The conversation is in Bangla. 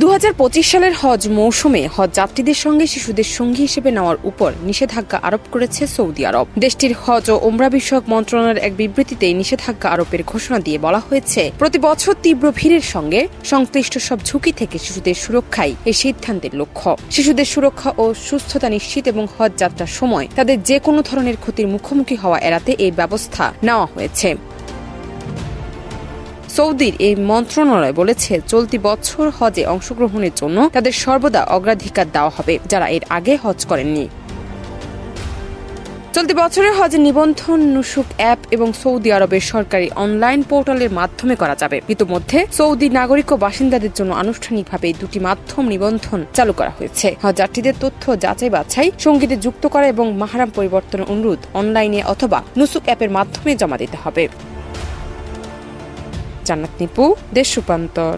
2025 সালের হজ মৌসুমে হজ যাত্রীদের সঙ্গে শিশুদের সঙ্গী হিসেবে নেওয়ার উপর নিষেধাজ্ঞা আরোপ করেছে সৌদি আরব। দেশটির হজ ও ওমরা বিষয়ক মন্ত্রণালয়ের এক বিবৃতিতে নিষেধাজ্ঞা আরোপের ঘোষণা দিয়ে বলা হয়েছে, প্রতি বছর তীব্র ভিড়ের সঙ্গে সংশ্লিষ্ট সব ঝুঁকি থেকে শিশুদের সুরক্ষাই এই সিদ্ধান্তের লক্ষ্য। শিশুদের সুরক্ষা ও সুস্থতা নিশ্চিত এবং হজ যাত্রার সময় তাদের যে কোনো ধরনের ক্ষতির মুখোমুখি হওয়া এড়াতে এই ব্যবস্থা নেওয়া হয়েছে। সৌদির এই মন্ত্রণালয় বলেছে, চলতি বছর হজে অংশগ্রহণের জন্য তাদের সর্বদা অগ্রাধিকার দেওয়া হবে যারা এর আগে হজ করেননি। চলতি বছরের হজের নিবন্ধন নুসুক অ্যাপ এবং সৌদি আরবের সরকারি অনলাইন পোর্টালের মাধ্যমে করা যাবে। ইতোমধ্যে সৌদি নাগরিক ও বাসিন্দাদের জন্য আনুষ্ঠানিকভাবে দুটি মাধ্যম নিবন্ধন চালু করা হয়েছে। হজ যাত্রীদের তথ্য যাচাই বাছাই, সঙ্গীতে যুক্ত করা এবং মাহরাম পরিবর্তনের অনুরোধ অনলাইনে অথবা নুসুক অ্যাপের মাধ্যমে জমা দিতে হবে। জান্নাত নিপু, দেশ রূপান্তর।